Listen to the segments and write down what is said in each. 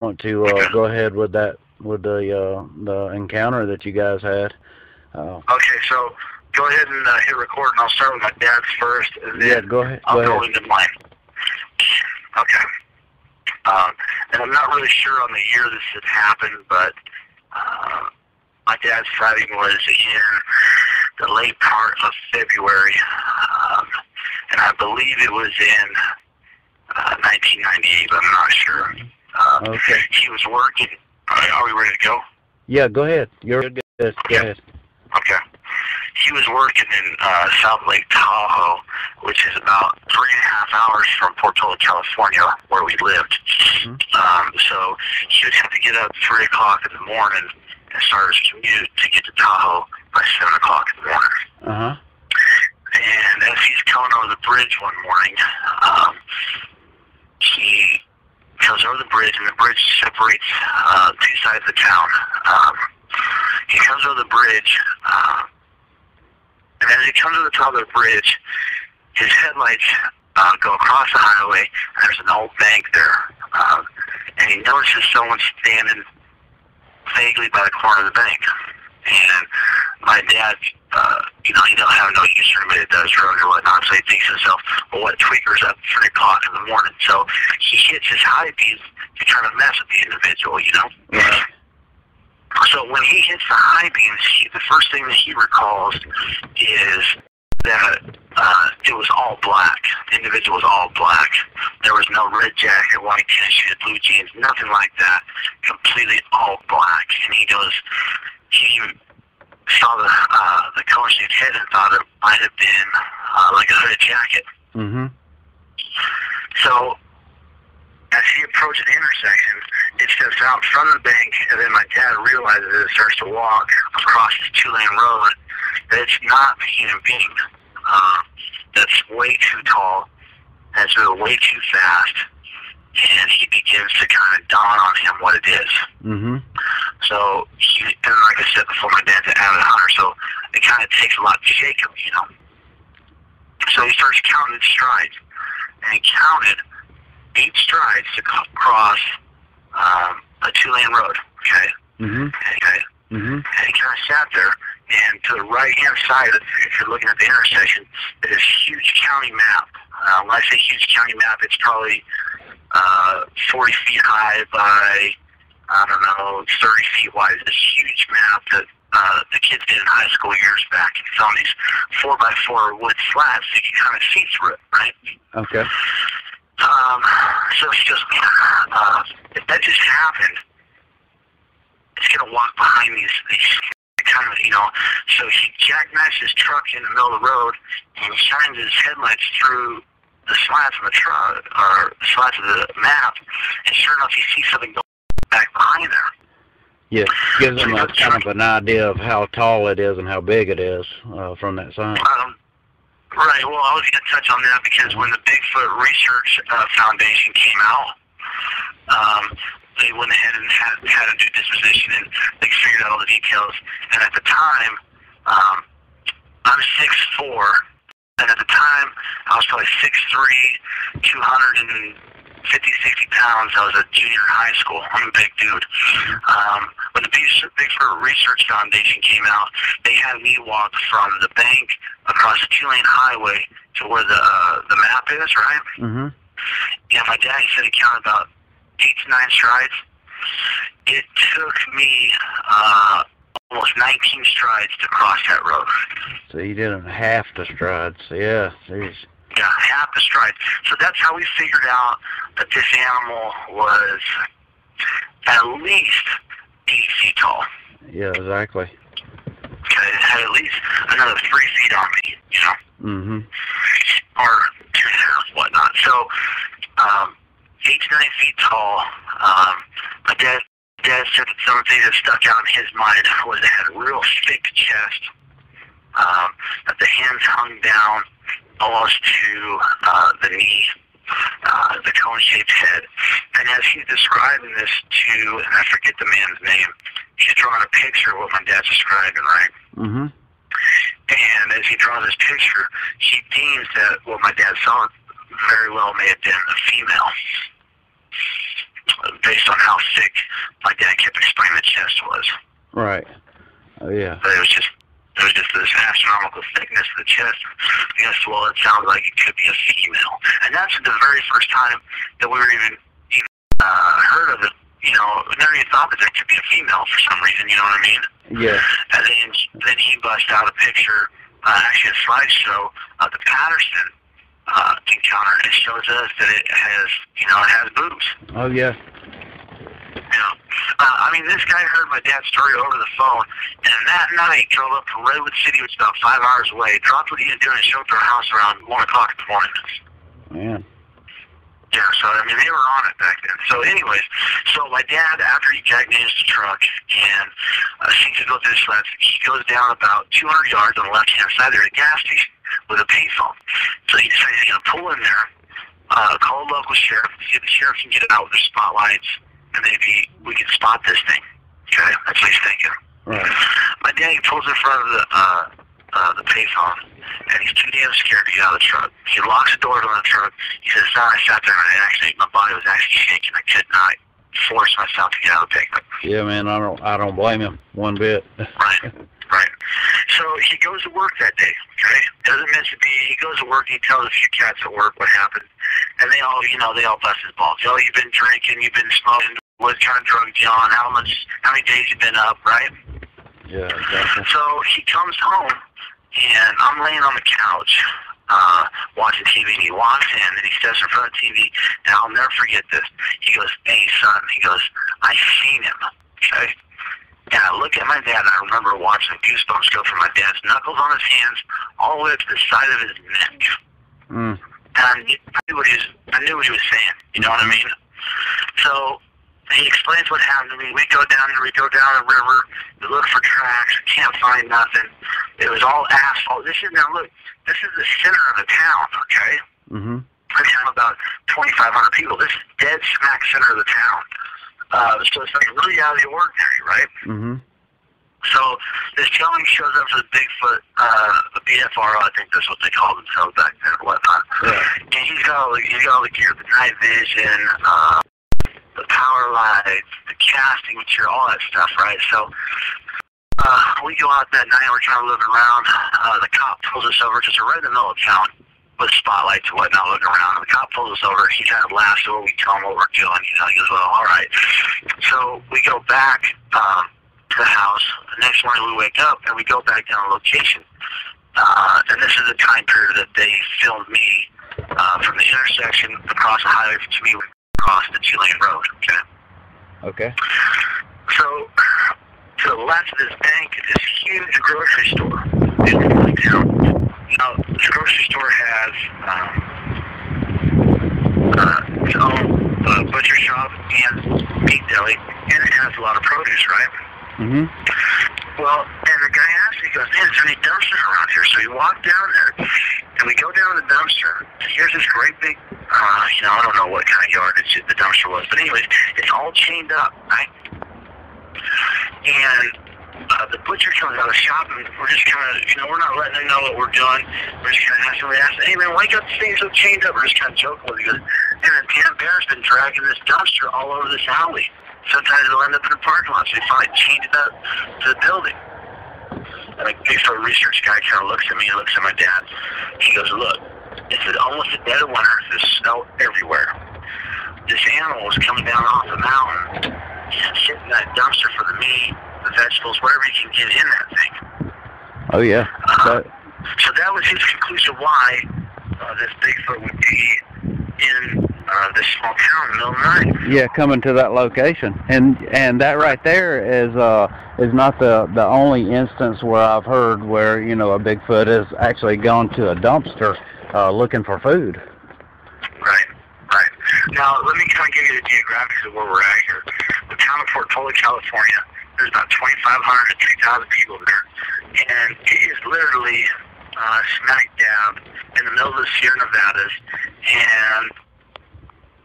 want to go ahead with that, with the encounter that you guys had. Okay, so go ahead and hit record, and I'll start with my dad's first, and then yeah, go ahead. I'll go into mine. Okay. And I'm not really sure on the year this had happened, but my dad's sighting was in the late part of February, and I believe it was in 1998, but I'm not sure. Okay. He was working. Are we ready to go? Yeah, go ahead. You're good. Go ahead. Okay. He was working in South Lake Tahoe, which is about 3.5 hours from Portola, California, where we lived. Mm-hmm. So he would have to get up 3 o'clock in the morning and start his commute to get to Tahoe by 7 o'clock in the morning. Uh-huh. And as he's coming over the bridge one morning, he comes over the bridge, and the bridge separates two sides of the town. He comes over the bridge, and as he comes to the top of the bridge, his headlights go across the highway, and there's an old bank there. And he notices someone standing vaguely by the corner of the bank. And my dad, he don't have no use for anybody that does drugs or whatnot, so he thinks to himself, well, what tweaker's up 3 o'clock in the morning? So he hits his high beams to try to mess with the individual, Right. So when he hits the high beams, the first thing that he recalls is that it was all black. The individual was all black. There was no red jacket, white tennis shoes, blue jeans, nothing like that. Completely all black. And he saw the color-shaped head and thought it might have been like a hooded jacket. Mm-hmm. So as he approaches the intersection, it steps out in front of the bank, and then my dad realizes as it starts to walk across this 2-lane road that it's not a human being. That's way too tall, that's moving way too fast, and he begins to kind of dawn on him what it is. Mm-hmm. So, and like I said before, my dad's an avid hunter, so it kind of takes a lot to shake him, So he starts counting his strides, and he counted 8 strides to cross a 2-lane road, okay? Mm-hmm. Okay? Mm-hmm. And he kind of sat there, and to the right-hand side, if you're looking at the intersection, there's this huge county map. When I say huge county map, it's probably 40 feet high by, 30 feet wide. It's this huge map that the kids did in high school years back. It's on these 4x4 wood slats, so you can kind of see through it, right? Okay. So he goes, if that just happened, it's going to walk behind these kind of, so he jackknifes his truck in the middle of the road, and he shines his headlights through the slats of the truck, or the slats of the map, and sure enough, he sees something go back behind there. Yeah, gives him a kind of an idea of how tall it is and how big it is from that sign. Right, well, I was going to touch on that because when the Bigfoot Research Foundation came out, they went ahead and had a new disposition, and they figured out all the details. And at the time, I'm 6'4", and at the time, I was probably 6'3", 250, 60 pounds. I was a junior in high school. I'm a big dude. When the Bigfoot Research Foundation came out, they had me walk from the bank across the 2-lane highway to where the map is, right? Mm-hmm. Yeah, my dad said he counted about 8 to 9 strides. It took me almost 19 strides to cross that road. So you did half the strides. Yeah, geez. Yeah, half the strides. So that's how we figured out that this animal was at least 8 feet tall. Yeah, exactly. Okay, it had at least another 3 feet on me, Mm-hmm. Or 2.5, whatnot. So, 8 to 9 feet tall. My dad said that some of the things that stuck out in his mind was it had a real thick chest, that the hands hung down almost to the knee, the cone-shaped head. And as he's describing this to, and I forget the man's name, he's drawing a picture of what my dad's describing, right? Mm-hmm. And as he draws this picture, he deems that what my dad saw very well may have been a female. based on how thick my dad kept explaining the chest was. Right. Oh, yeah. But it was just this astronomical thickness of the chest. Yes, well, it sounds like it could be a female. And that's the very first time that we were even heard of it. You know, never even thought that there could be a female for some reason, you know what I mean? Yeah. And then he bust out a picture, actually a slideshow of the Patterson encounter. It shows us that it has boobs. Oh, yeah. You know, I mean, this guy heard my dad's story over the phone, and that night drove up to Redwood City, which is about 5 hours away, dropped what he was doing, and showed up to our house around 1 o'clock in the morning. Man. Yeah, so, I mean, they were on it back then. So, anyways, so my dad, after he diagnosed the truck and seems to go through the sleds, he goes down about 200 yards on the left-hand side there at a gas station with a payphone. So he decided he's going to pull in there, call a local sheriff, see if the sheriff can get it out with their spotlights, and maybe we can spot this thing. Okay, that's what he's thinking. Right. My dad pulls in front of the payphone, and he's too damn scared to get out of the truck. He locks the doors on the truck. He says, "I sat there and my body was actually shaking. I could not force myself to get out of the pickup." Yeah, man, I don't blame him one bit. Right. So he goes to work that day, okay? Doesn't miss a beat. He goes to work and he tells a few cats at work what happened. And they all bust his balls. Oh, you've been drinking, you've been smoking, what kind of drugs you on, how many days you've been up, right? Yeah, exactly. So he comes home, and I'm laying on the couch, watching TV, and he walks in, and he steps in front of the TV, and I'll never forget this. He goes, "Hey, son," he goes, "I seen him," okay? And I look at my dad, and I remember watching goosebumps go from my dad's knuckles on his hands all the way up to the side of his neck. Mm. And I knew what he was saying. You know what I mean? So he explains what happened to me. We go down the river. We look for tracks. Can't find nothing. It was all asphalt. This is the center of the town, okay? Mm-hmm. A town of about 2,500 people. This is dead smack center of the town. So it's like really out of the ordinary, right? Mm-hmm. So this gentleman shows up for the Bigfoot, the BFRO, I think that's what they called themselves back then or whatnot. Yeah. And he's got all the gear, the night vision, the power lights, the casting material, all that stuff, right? So we go out that night, we're trying to look around. The cop pulls us over, just right in the middle of town, with spotlights and whatnot, looking around. And the cop pulls us over. He kind of laughs at what we tell him what we're doing. He goes, "Well, all right." So we go back to the house. The next morning we wake up and we go back down the location. And this is the time period that they filmed me from the intersection across the highway to me across the 2-lane road. Okay. Okay. So to the left of this bank is this huge grocery store in town. Now, this grocery store has its own butcher shop and meat deli, and it has a lot of produce, right? Mm-hmm. Well, and the guy asked me, he goes, "Man, is there any dumpsters around here?" So we walk down there, and we go down to the dumpster. Here's this great big, I don't know what kind of yardage the dumpster was, but anyways, it's all chained up, right? And the butcher comes out of the shop, and we're just kind of, we're not letting him know what we're doing. We're just kind of asking him, "Hey, man, why you got this thing so chained up?" We're just kind of joking with him. He goes, "Man, the damn bear's been dragging this dumpster all over this alley. Sometimes it'll end up in a parking lot." So he finally chained it up to the building. And the Bigfoot research guy kind of looks at me and looks at my dad. He goes, "Look, it's almost a dead of winter. There's snow everywhere. This animal was coming down off the mountain, sitting in that dumpster for the meat, the vegetables, whatever he can get in that thing." Oh, yeah. So that was his conclusion why this Bigfoot would be in this small town in the middle of the night. Yeah, coming to that location. And that right there is not the only instance where I've heard where, a Bigfoot has actually gone to a dumpster looking for food. Right. Now, let me kind of give you the geographics of where we're at here. The town of Portola, California, there's about 2,500 to 2,000 people there. And it is literally smack dab in the middle of the Sierra Nevadas. And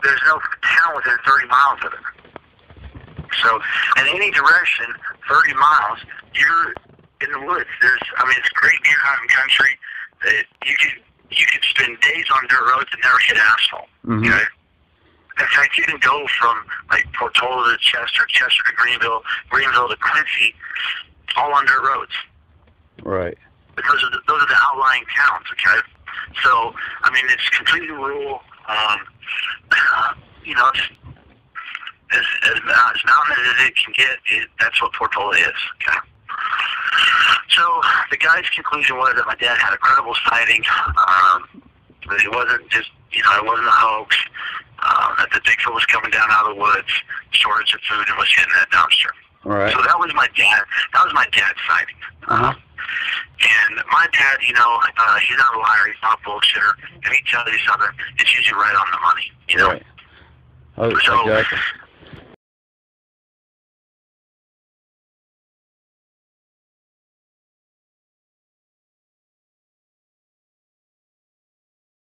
there's no town within 30 miles of it. So, in any direction, 30 miles, you're in the woods. It's great deer hunting country. You could spend days on dirt roads and never hit asphalt. Mm-hmm. Okay? In fact, you can go from like Portola to Chester, Chester to Greenville, Greenville to Quincy, all on dirt roads. Right. Because those are the outlying towns. Okay. So I mean, it's completely rural. You know, it's as mountain as it can get. That's what Portola is. Okay. So the guy's conclusion was that my dad had a credible sighting. That it wasn't just, you know, it wasn't a hoax. That the Bigfoot was coming down out of the woods, shortage of food, and was hitting that dumpster. Right. So that was my dad. That was my dad's sighting. And my dad, you know, he's not a liar. He's not a bullshitter. If he tells you something, it's usually right on the money. You know. Right. Oh, so, exactly.